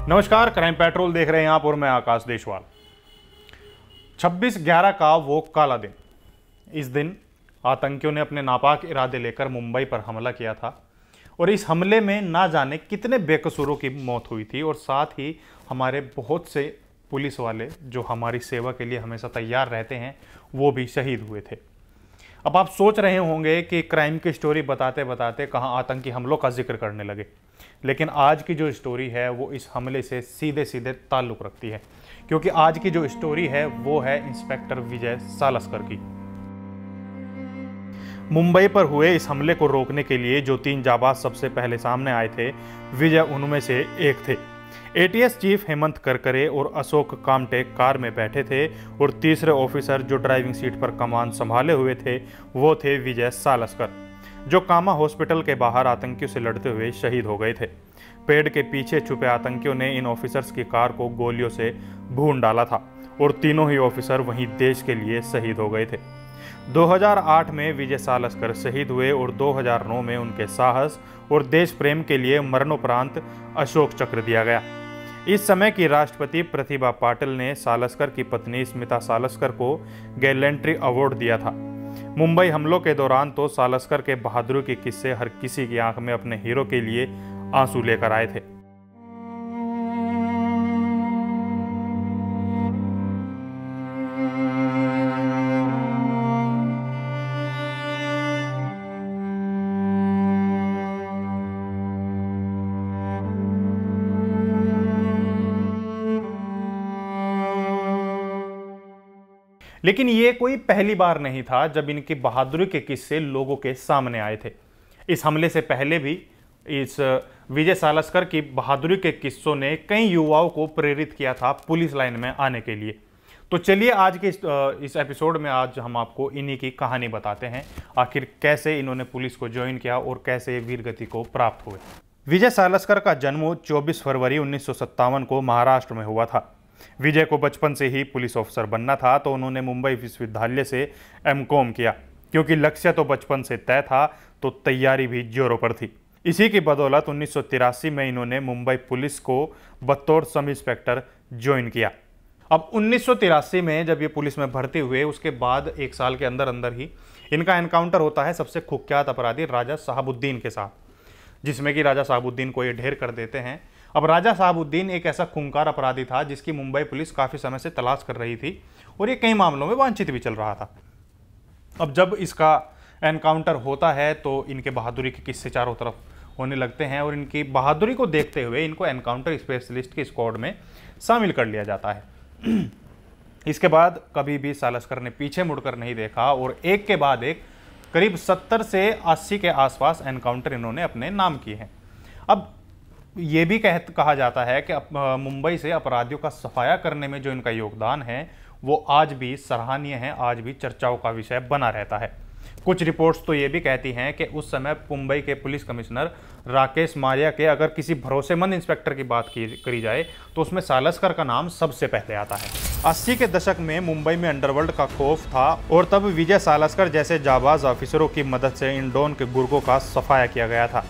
नमस्कार, crime petrol देख रहे हैं आप और मैं आकाश देशवाल। 26/11 का वो काला दिन। इस दिन आतंकियों ने अपने नापाक इरादे लेकर मुंबई पर हमला किया था और इस हमले में ना जाने कितने बेकसूरों की मौत हुई थी और साथ ही हमारे बहुत से पुलिस वाले जो हमारी सेवा के लिए हमेशा तैयार रहते हैं वो भी शहीद हुए थे। अब आप सोच रहे होंगे कि क्राइम की स्टोरी बताते बताते कहाँ आतंकी हमलों का जिक्र करने लगे, लेकिन आज की जो स्टोरी है वो इस हमले से सीधे सीधे ताल्लुक़ रखती है, क्योंकि आज की जो स्टोरी है वो है इंस्पेक्टर विजय सालस्कर की। मुंबई पर हुए इस हमले को रोकने के लिए जो 3 जाबाज सबसे पहले सामने आए थे, विजय उनमें से एक थे। एटीएस चीफ हेमंत करकरे और अशोक कामटे कार में बैठे थे और तीसरे ऑफिसर जो ड्राइविंग सीट पर कमान संभाले हुए थे वो थे विजय सालस्कर, जो कामा हॉस्पिटल के बाहर आतंकियों से लड़ते हुए शहीद हो गए थे। पेड़ के पीछे छुपे आतंकियों ने इन ऑफिसर्स की कार को गोलियों से भून डाला था और तीनों ही ऑफिसर वहीं देश के लिए शहीद हो गए थे। 2008 में विजय सालस्कर शहीद हुए और 2009 में उनके साहस और देश प्रेम के लिए मरणोपरांत अशोक चक्र दिया गया। इस समय की राष्ट्रपति प्रतिभा पाटिल ने सालस्कर की पत्नी स्मिता सालस्कर को गैलेंट्री अवार्ड दिया था। मुंबई हमलों के दौरान तो सालस्कर के बहादुरी के किस्से हर किसी की आंख में अपने हीरो के लिए आंसू लेकर आए थे। लेकिन ये कोई पहली बार नहीं था जब इनकी बहादुरी के किस्से लोगों के सामने आए थे। इस हमले से पहले भी इस विजय सालस्कर की बहादुरी के किस्सों ने कई युवाओं को प्रेरित किया था पुलिस लाइन में आने के लिए। तो चलिए आज के इस एपिसोड में आज हम आपको इन्हीं की कहानी बताते हैं, आखिर कैसे इन्होंने पुलिस को ज्वाइन किया और कैसे वीरगति को प्राप्त हुए। विजय सालस्कर का जन्म 24 फरवरी 1957 को महाराष्ट्र में हुआ था। विजय को बचपन से ही पुलिस ऑफिसर बनना था, तो उन्होंने मुंबई विश्वविद्यालय से एमकॉम किया। क्योंकि लक्ष्य तो बचपन से तय था तो तैयारी भी जोरों पर थी। इसी की बदौलत 1983 में इन्होंने मुंबई पुलिस को बतौर सब इंस्पेक्टर ज्वाइन किया। अब 1983 में जब ये पुलिस में भर्ती हुए उसके बाद 1 साल के अंदर अंदर ही इनका एनकाउंटर होता है सबसे कुख्यात अपराधी राजा साहबुद्दीन के साथ, जिसमें कि राजा साहबुद्दीन को ये ढेर कर देते हैं। अब राजा साहबुद्दीन एक ऐसा खूंखार अपराधी था जिसकी मुंबई पुलिस काफ़ी समय से तलाश कर रही थी और ये कई मामलों में वांछित भी चल रहा था। अब जब इसका एनकाउंटर होता है तो इनके बहादुरी के किस्से चारों तरफ होने लगते हैं और इनकी बहादुरी को देखते हुए इनको एनकाउंटर स्पेशलिस्ट के स्क्वाड में शामिल कर लिया जाता है। इसके बाद कभी भी सालस्कर ने पीछे मुड़कर नहीं देखा और एक के बाद एक करीब 70 से 80 के आसपास एनकाउंटर इन्होंने अपने नाम किए हैं। अब ये भी कहा जाता है कि मुंबई से अपराधियों का सफाया करने में जो इनका योगदान है वो आज भी सराहनीय है, आज भी चर्चाओं का विषय बना रहता है। कुछ रिपोर्ट्स तो ये भी कहती हैं कि उस समय मुंबई के पुलिस कमिश्नर राकेश मारिया के अगर किसी भरोसेमंद इंस्पेक्टर की बात करी जाए तो उसमें सालस्कर का नाम सबसे पहले आता है। 80 के दशक में मुंबई में अंडरवर्ल्ड का खौफ था और तब विजय सालस्कर जैसे जाबाज ऑफिसरों की मदद से इन डॉन के गुर्गों का सफाया किया गया था।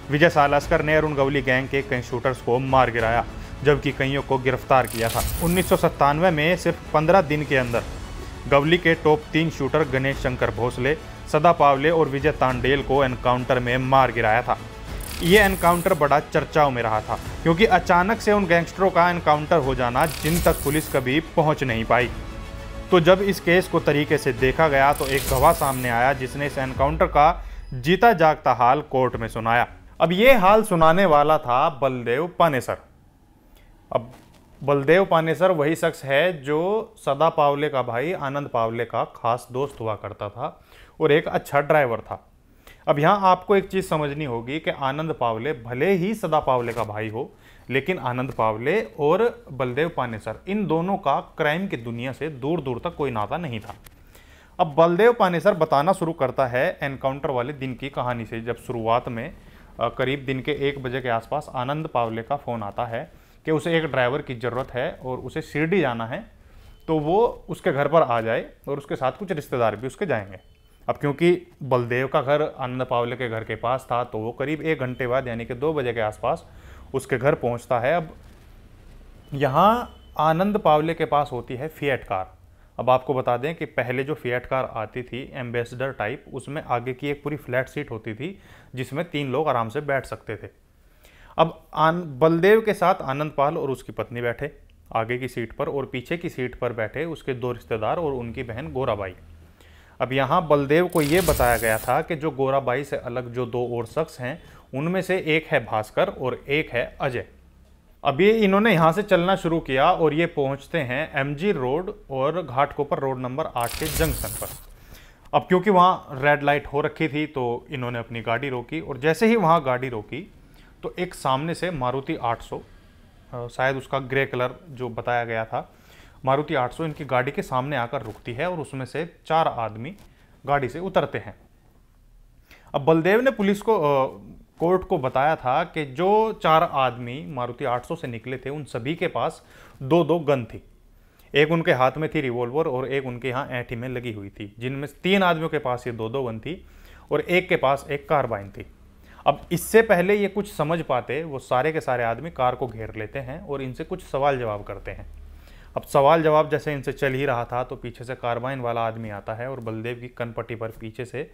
विजय सालस्कर ने अरुण गवली गैंग के कई शूटर्स को मार गिराया, जबकि कईयों को गिरफ्तार किया था। 1997 में सिर्फ 15 दिन के अंदर गवली के टॉप 3 शूटर गणेश शंकर भोसले, सदा पावले और विजय तांडेल को एनकाउंटर में मार गिराया था। ये एनकाउंटर बड़ा चर्चाओं में रहा था क्योंकि अचानक से उन गैंगस्टरों का एनकाउंटर हो जाना जिन तक पुलिस कभी पहुंच नहीं पाई। तो जब इस केस को तरीके से देखा गया तो एक गवाह सामने आया जिसने इस एनकाउंटर का जीता जागता हाल कोर्ट में सुनाया। अब ये हाल सुनाने वाला था बलदेव पानेसर। अब बलदेव पानेसर वही शख्स है जो सदा पावले का भाई आनंद पावले का खास दोस्त हुआ करता था और एक अच्छा ड्राइवर था। अब यहाँ आपको एक चीज़ समझनी होगी कि आनंद पावले भले ही सदा पावले का भाई हो, लेकिन आनंद पावले और बलदेव पानेसर इन दोनों का क्राइम की दुनिया से दूर दूर तक कोई नाता नहीं था। अब बलदेव पानेसर बताना शुरू करता है एनकाउंटर वाले दिन की कहानी से, जब शुरुआत में करीब दिन के 1 बजे के आसपास आनंद पावले का फ़ोन आता है कि उसे एक ड्राइवर की ज़रूरत है और उसे शिरडी जाना है, तो वो उसके घर पर आ जाए और उसके साथ कुछ रिश्तेदार भी उसके जाएंगे। अब क्योंकि बलदेव का घर आनंद पावले के घर के पास था तो वो करीब 1 घंटे बाद यानी कि 2 बजे के आसपास उसके घर पहुंचता है। अब यहाँ आनंद पावले के पास होती है फिएट कार। अब आपको बता दें कि पहले जो फिएट कार आती थी एम्बेसडर टाइप, उसमें आगे की एक पूरी फ्लैट सीट होती थी जिसमें 3 लोग आराम से बैठ सकते थे। अब बलदेव के साथ आनंद पाल और उसकी पत्नी बैठे आगे की सीट पर, और पीछे की सीट पर बैठे उसके 2 रिश्तेदार और उनकी बहन गोराबाई। अब यहाँ बलदेव को ये बताया गया था कि जो गोराबाई से अलग जो 2 और शख्स हैं उनमें से एक है भास्कर और एक है अजय। अब ये इन्होंने यहाँ से चलना शुरू किया और ये पहुँचते हैं एमजी रोड और घाटकोपर रोड नंबर 8 के जंक्शन पर। अब क्योंकि वहाँ रेड लाइट हो रखी थी तो इन्होंने अपनी गाड़ी रोकी, और जैसे ही वहाँ गाड़ी रोकी तो एक सामने से मारुति 800, शायद उसका ग्रे कलर जो बताया गया था, मारुति 800 इनकी गाड़ी के सामने आकर रुकती है और उसमें से 4 आदमी गाड़ी से उतरते हैं। अब बलदेव ने पुलिस को कोर्ट को बताया था कि जो 4 आदमी मारुति 800 से निकले थे उन सभी के पास 2-2 गन थी। एक उनके हाथ में थी रिवॉल्वर और एक उनके यहाँ ऐंठी में लगी हुई थी, जिनमें 3 आदमियों के पास ये 2-2 गन थी और एक के पास एक कार्बाइन थी। अब इससे पहले ये कुछ समझ पाते, वो सारे के सारे आदमी कार को घेर लेते हैं और इनसे कुछ सवाल जवाब करते हैं। अब सवाल जवाब जैसे इनसे चल ही रहा था तो पीछे से कार्बाइन वाला आदमी आता है और बलदेव की कनपट्टी पर पीछे से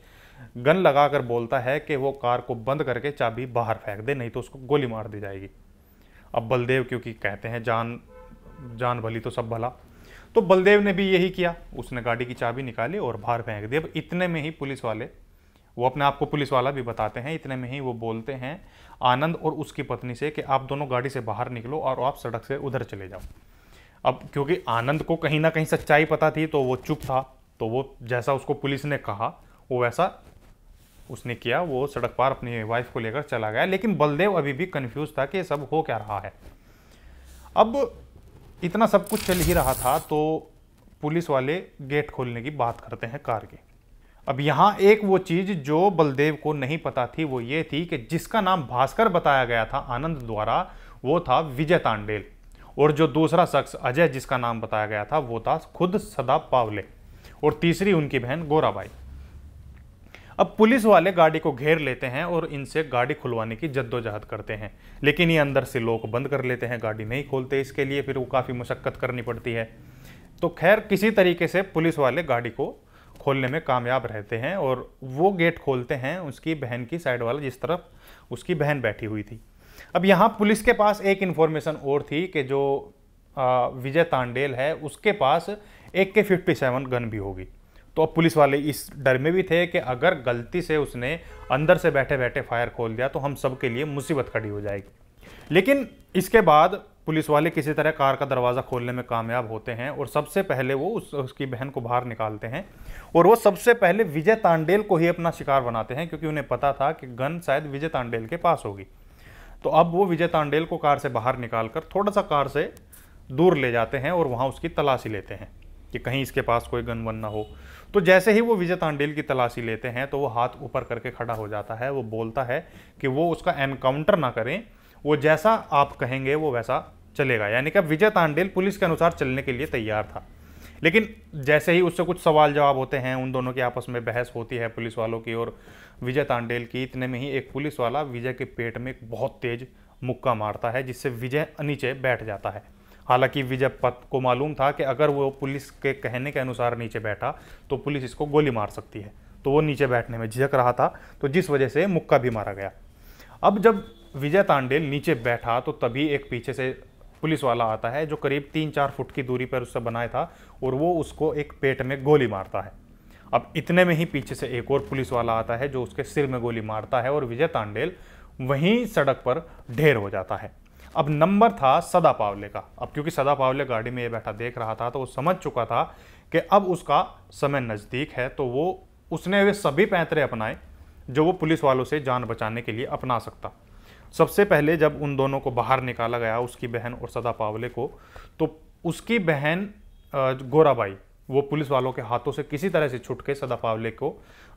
गन लगाकर बोलता है कि वो कार को बंद करके चाबी बाहर फेंक दे, नहीं तो उसको गोली मार दी जाएगी। अब बलदेव क्योंकि कहते हैं जान भली तो सब भला, तो बलदेव ने भी यही किया, उसने गाड़ी की चाबी निकाली और बाहर फेंक दी। अब इतने में ही पुलिस वाले, वो अपने आप को पुलिस वाला भी बताते हैं, इतने में ही वो बोलते हैं आनंद और उसकी पत्नी से कि आप दोनों गाड़ी से बाहर निकलो और आप सड़क से उधर चले जाओ। अब क्योंकि आनंद को कहीं ना कहीं सच्चाई पता थी तो वो चुप था, तो वो जैसा उसको पुलिस ने कहा वो वैसा उसने किया, वो सड़क पार अपनी वाइफ को लेकर चला गया। लेकिन बलदेव अभी भी कंफ्यूज था कि ये सब हो क्या रहा है। अब इतना सब कुछ चल ही रहा था तो पुलिस वाले गेट खोलने की बात करते हैं कार की। अब यहाँ एक वो चीज जो बलदेव को नहीं पता थी वो ये थी कि जिसका नाम भास्कर बताया गया था आनंद द्वारा वो था विजय तांडेल, और जो दूसरा शख्स अजय जिसका नाम बताया गया था वो था खुद सदा पावले, और तीसरी उनकी बहन गोराबाई। अब पुलिस वाले गाड़ी को घेर लेते हैं और इनसे गाड़ी खुलवाने की जद्दोजहद करते हैं, लेकिन ये अंदर से लॉक बंद कर लेते हैं, गाड़ी नहीं खोलते। इसके लिए फिर वो काफ़ी मशक्कत करनी पड़ती है। तो खैर किसी तरीके से पुलिस वाले गाड़ी को खोलने में कामयाब रहते हैं और वो गेट खोलते हैं उसकी बहन की साइड वाला, जिस तरफ उसकी बहन बैठी हुई थी। अब यहाँ पुलिस के पास एक इन्फॉर्मेशन और थी कि जो विजय तांडेल है उसके पास AK-47 गन भी होगी। तो अब पुलिस वाले इस डर में भी थे कि अगर गलती से उसने अंदर से बैठे बैठे फायर खोल दिया तो हम सब के लिए मुसीबत खड़ी हो जाएगी। लेकिन इसके बाद पुलिस वाले किसी तरह कार का दरवाज़ा खोलने में कामयाब होते हैं और सबसे पहले वो उसकी बहन को बाहर निकालते हैं और वो सबसे पहले विजय तांडेल को ही अपना शिकार बनाते हैं, क्योंकि उन्हें पता था कि गन शायद विजय तांडेल के पास होगी। तो अब वो विजय तांडेल को कार से बाहर निकालकर थोड़ा सा कार से दूर ले जाते हैं और वहाँ उसकी तलाशी लेते हैं कि कहीं इसके पास कोई गन वन ना हो। तो जैसे ही वो विजय तांडेल की तलाशी लेते हैं तो वो हाथ ऊपर करके खड़ा हो जाता है। वो बोलता है कि वो उसका एनकाउंटर ना करें, वो जैसा आप कहेंगे वो वैसा चलेगा। यानी कि विजय तांडेल पुलिस के अनुसार चलने के लिए तैयार था। लेकिन जैसे ही उससे कुछ सवाल जवाब होते हैं, उन दोनों की आपस में बहस होती है पुलिस वालों की और विजय तांडेल की, इतने में ही एक पुलिस वाला विजय के पेट में एक बहुत तेज मुक्का मारता है जिससे विजय नीचे बैठ जाता है। हालांकि विजय पत को मालूम था कि अगर वो पुलिस के कहने के अनुसार नीचे बैठा तो पुलिस इसको गोली मार सकती है, तो वो नीचे बैठने में झिझक रहा था, तो जिस वजह से मुक्का भी मारा गया। अब जब विजय तांडेल नीचे बैठा तो तभी एक पीछे से पुलिस वाला आता है जो करीब 3-4 फुट की दूरी पर उससे बनाया था और वो उसको एक पेट में गोली मारता है। अब इतने में ही पीछे से एक और पुलिस वाला आता है जो उसके सिर में गोली मारता है और विजय तांडेल वहीं सड़क पर ढेर हो जाता है। अब नंबर था सदा पावले का। अब क्योंकि सदा पावले गाड़ी में ये बैठा देख रहा था तो वो समझ चुका था कि अब उसका समय नज़दीक है, तो उसने वे सभी पैंतरे अपनाए जो वो पुलिस वालों से जान बचाने के लिए अपना सकता। सबसे पहले जब उन दोनों को बाहर निकाला गया, उसकी बहन और सदा पावले को, तो उसकी बहन गोराबाई वो पुलिस वालों के हाथों से किसी तरह से छुट के सदा पावले को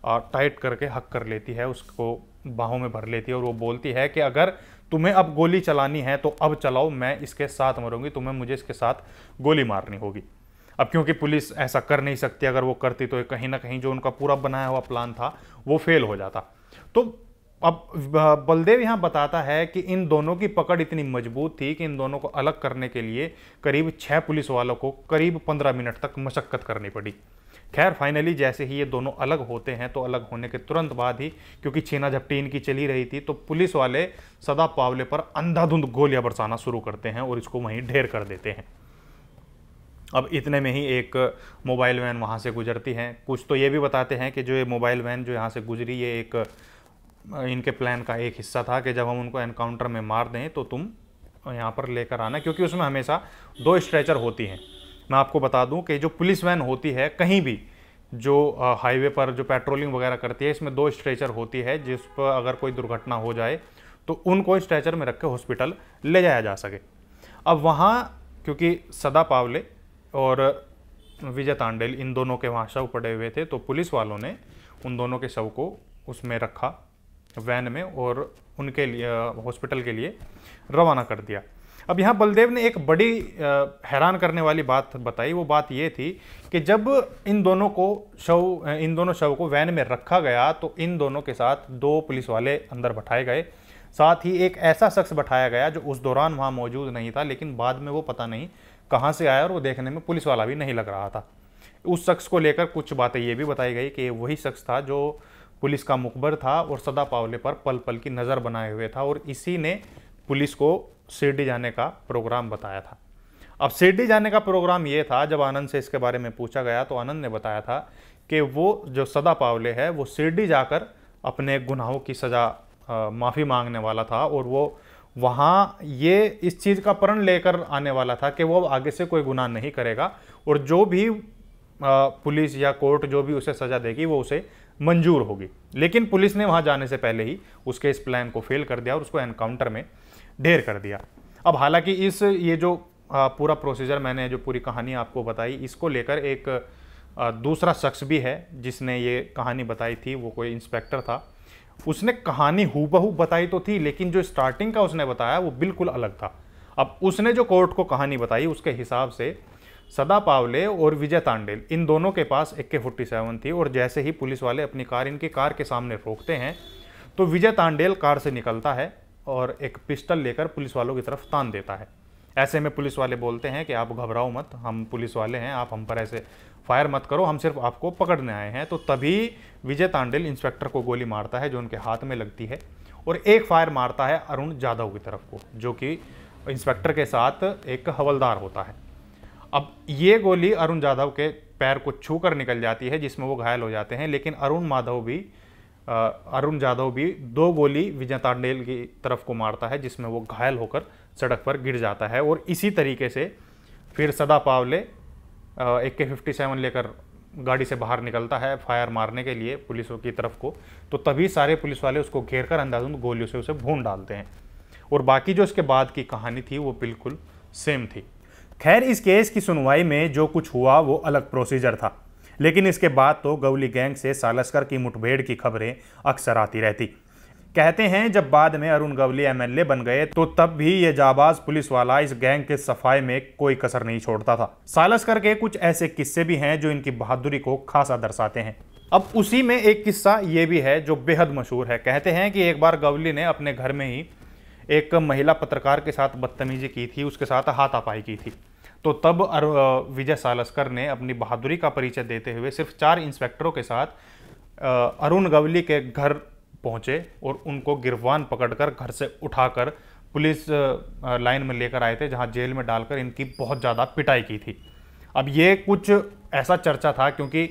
टाइट करके हक कर लेती है, उसको बाहों में भर लेती है और वो बोलती है कि अगर तुम्हें अब गोली चलानी है तो अब चलाओ, मैं इसके साथ मरूंगी, तुम्हें मुझे इसके साथ गोली मारनी होगी। अब क्योंकि पुलिस ऐसा कर नहीं सकती, अगर वो करती तो कहीं ना कहीं जो उनका पूरा बनाया हुआ प्लान था वो फेल हो जाता। तो अब बलदेव यहाँ बताता है कि इन दोनों की पकड़ इतनी मजबूत थी कि इन दोनों को अलग करने के लिए करीब 6 पुलिस वालों को करीब 15 मिनट तक मशक्कत करनी पड़ी। खैर फाइनली जैसे ही ये दोनों अलग होते हैं तो अलग होने के तुरंत बाद ही, क्योंकि छीना झपटी इनकी चली रही थी, तो पुलिस वाले सदा पावले पर अंधाधुंध गोलियां बरसाना शुरू करते हैं और इसको वहीं ढेर कर देते हैं। अब इतने में ही एक मोबाइल वैन वहाँ से गुजरती है। कुछ तो ये भी बताते हैं कि जो ये मोबाइल वैन जो यहाँ से गुजरी, ये एक इनके प्लान का एक हिस्सा था कि जब हम उनको एनकाउंटर में मार दें तो तुम यहाँ पर लेकर आना, क्योंकि उसमें हमेशा 2 स्ट्रेचर होती हैं। मैं आपको बता दूं कि जो पुलिस वैन होती है कहीं भी जो हाईवे पर जो पेट्रोलिंग वगैरह करती है, इसमें 2 स्ट्रेचर होती है, जिस पर अगर कोई दुर्घटना हो जाए तो उनको स्ट्रेचर में रख के हॉस्पिटल ले जाया जा सके। अब वहाँ क्योंकि सदा पावले और विजय तांडेल इन दोनों के वहाँ शव पड़े हुए थे, तो पुलिस वालों ने उन दोनों के शव को उसमें रखा वैन में और उनके लिए हॉस्पिटल के लिए रवाना कर दिया। अब यहाँ बलदेव ने एक बड़ी हैरान करने वाली बात बताई। वो बात ये थी कि जब इन दोनों शव को वैन में रखा गया तो इन दोनों के साथ 2 पुलिस वाले अंदर बैठाए गए, साथ ही एक ऐसा शख्स बैठाया गया जो उस दौरान वहाँ मौजूद नहीं था, लेकिन बाद में वो पता नहीं कहाँ से आया और वो देखने में पुलिस वाला भी नहीं लग रहा था। उस शख्स को लेकर कुछ बातें ये भी बताई गई कि वही शख्स था जो पुलिस का मुखबर था और सदा पावले पर पल पल की नज़र बनाए हुए था, और इसी ने पुलिस को शिरडी जाने का प्रोग्राम बताया था। अब शिरडी जाने का प्रोग्राम ये था, जब आनंद से इसके बारे में पूछा गया तो आनंद ने बताया था कि वो जो सदा पावले है वो शिरडी जाकर अपने गुनाहों की सज़ा माफ़ी मांगने वाला था, और वो वहाँ ये इस चीज़ का प्रण लेकर आने वाला था कि वो आगे से कोई गुनाह नहीं करेगा, और जो भी पुलिस या कोर्ट जो भी उसे सज़ा देगी वो उसे मंजूर होगी। लेकिन पुलिस ने वहाँ जाने से पहले ही उसके इस प्लान को फेल कर दिया और उसको एनकाउंटर में ढेर कर दिया। अब हालांकि ये जो पूरा प्रोसीजर, मैंने जो पूरी कहानी आपको बताई, इसको लेकर एक दूसरा शख्स भी है जिसने ये कहानी बताई थी। वो कोई इंस्पेक्टर था। उसने कहानी हूबहू बताई तो थी, लेकिन जो स्टार्टिंग का उसने बताया वो बिल्कुल अलग था। अब उसने जो कोर्ट को कहानी बताई उसके हिसाब से सदा पावले और विजय तांडेल इन दोनों के पास AK-47 थी, और जैसे ही पुलिस वाले अपनी कार इनकी कार के सामने रोकते हैं तो विजय तांडेल कार से निकलता है और एक पिस्टल लेकर पुलिस वालों की तरफ तान देता है। ऐसे में पुलिस वाले बोलते हैं कि आप घबराओ मत, हम पुलिस वाले हैं, आप हम पर ऐसे फायर मत करो, हम सिर्फ आपको पकड़ने आए हैं। तो तभी विजय तांडेल इंस्पेक्टर को गोली मारता है जो उनके हाथ में लगती है, और एक फायर मारता है अरुण जाधव की तरफ को, जो कि इंस्पेक्टर के साथ एक हवलदार होता है। अब ये गोली अरुण जाधव के पैर को छू कर निकल जाती है, जिसमें वो घायल हो जाते हैं, लेकिन अरुण जाधव भी 2 गोली विजय तांडेल की तरफ को मारता है, जिसमें वो घायल होकर सड़क पर गिर जाता है। और इसी तरीके से फिर सदा पावले AK-47 लेकर गाड़ी से बाहर निकलता है फायर मारने के लिए पुलिसों की तरफ को, तो तभी सारे पुलिस वाले उसको घेर कर अंधाधुंध गोलियों से उसे भून डालते हैं। और बाकी जो इसके बाद की कहानी थी वो बिल्कुल सेम थी। खैर, इस केस की सुनवाई में जो कुछ हुआ वो अलग प्रोसीजर था, लेकिन इसके बाद तो गवली गैंग से सालस्कर की मुठभेड़ की खबरें अक्सर आती रहती। कहते हैं जब बाद में अरुण गवली MLA बन गए तो तब भी ये जाबाज पुलिस वाला इस गैंग के सफाई में कोई कसर नहीं छोड़ता था। सालस्कर के कुछ ऐसे किस्से भी हैं जो इनकी बहादुरी को खासा दर्शाते हैं। अब उसी में एक किस्सा ये भी है जो बेहद मशहूर है। कहते हैं कि एक बार गवली ने अपने घर में ही एक महिला पत्रकार के साथ बदतमीजी की थी, उसके साथ हाथापाई की थी। तो तब विजय सालस्कर ने अपनी बहादुरी का परिचय देते हुए सिर्फ 4 इंस्पेक्टरों के साथ अरुण गवली के घर पहुंचे और उनको गिरफ्तार पकड़कर घर से उठाकर पुलिस लाइन में लेकर आए थे, जहां जेल में डालकर इनकी बहुत ज़्यादा पिटाई की थी। अब ये कुछ ऐसा चर्चा था क्योंकि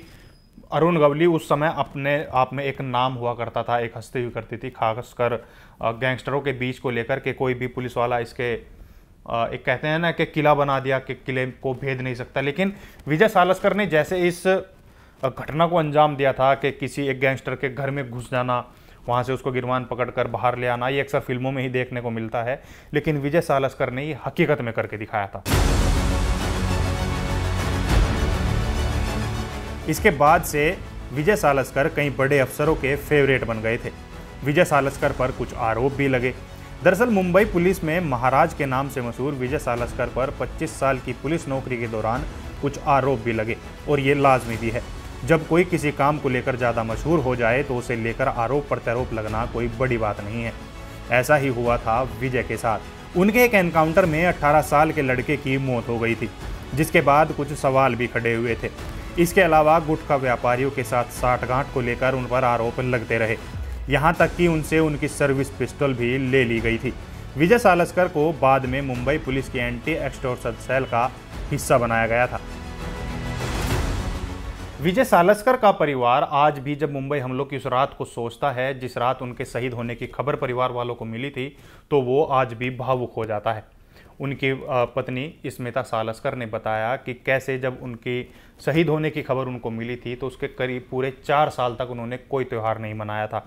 अरुण गवली उस समय अपने आप में एक नाम हुआ करता था, एक हस्ती हुई करती थी, खासकर गैंगस्टरों के बीच को लेकर के कोई भी पुलिस वाला इसके एक कहते हैं ना कि किला बना दिया कि किले को भेद नहीं सकता। लेकिन विजय सालस्कर ने जैसे इस घटना को अंजाम दिया था कि किसी एक गैंगस्टर के घर में घुस जाना, वहाँ से उसको गिरफ्तार पकड़कर बाहर ले आना, ये अक्सर फिल्मों में ही देखने को मिलता है, लेकिन विजय सालस्कर ने ये हकीकत में करके दिखाया था। इसके बाद से विजय सालस्कर कई बड़े अफसरों के फेवरेट बन गए थे। विजय सालस्कर पर कुछ आरोप भी लगे। दरअसल मुंबई पुलिस में महाराज के नाम से मशहूर विजय सालस्कर पर 25 साल की पुलिस नौकरी के दौरान कुछ आरोप भी लगे, और ये लाजमी भी है। जब कोई किसी काम को लेकर ज़्यादा मशहूर हो जाए तो उसे लेकर आरोप प्रत्यारोप लगना कोई बड़ी बात नहीं है। ऐसा ही हुआ था विजय के साथ। उनके एक एनकाउंटर में 18 साल के लड़के की मौत हो गई थी, जिसके बाद कुछ सवाल भी खड़े हुए थे। इसके अलावा गुटखा व्यापारियों के साथ साठगांठ को लेकर उन पर आरोप लगते रहे। यहाँ तक कि उनसे उनकी सर्विस पिस्टल भी ले ली गई थी। विजय सालस्कर को बाद में मुंबई पुलिस की एंटी एक्सटॉर्शन सेल का हिस्सा बनाया गया था। विजय सालस्कर का परिवार आज भी जब मुंबई हमलों की उस रात को सोचता है जिस रात उनके शहीद होने की खबर परिवार वालों को मिली थी, तो वो आज भी भावुक हो जाता है। उनकी पत्नी स्मिता सालस्कर ने बताया कि कैसे जब उनकी शहीद होने की खबर उनको मिली थी तो उसके करीब पूरे 4 साल तक उन्होंने कोई त्यौहार नहीं मनाया था,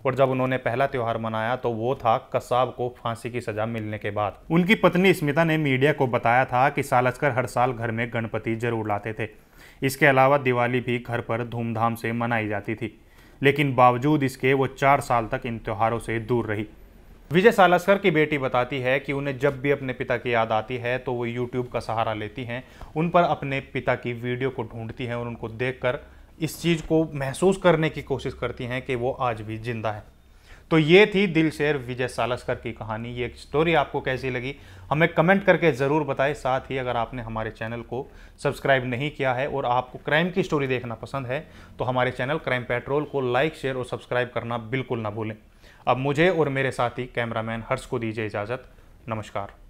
और जब उन्होंने पहला त्यौहार मनाया तो वो था कसाब को फांसी की सजा मिलने के बाद। उनकी पत्नी स्मिता ने मीडिया को बताया था कि सालस्कर हर साल घर में गणपति जरूर लाते थे। इसके अलावा दिवाली भी घर पर धूमधाम से मनाई जाती थी, लेकिन बावजूद इसके वो 4 साल तक इन त्योहारों से दूर रही। विजय सालस्कर की बेटी बताती है कि उन्हें जब भी अपने पिता की याद आती है तो वो यूट्यूब का सहारा लेती हैं, उन पर अपने पिता की वीडियो को ढूंढती हैं और उनको देखकर इस चीज़ को महसूस करने की कोशिश करती हैं कि वो आज भी जिंदा है। तो ये थी दिलशेर विजय सालस्कर की कहानी। ये एक स्टोरी आपको कैसी लगी हमें कमेंट करके ज़रूर बताएं। साथ ही अगर आपने हमारे चैनल को सब्सक्राइब नहीं किया है और आपको क्राइम की स्टोरी देखना पसंद है तो हमारे चैनल क्राइम पेट्रोल को लाइक, शेयर और सब्सक्राइब करना बिल्कुल ना भूलें। अब मुझे और मेरे साथी कैमरामैन हर्ष को दीजिए इजाज़त। नमस्कार।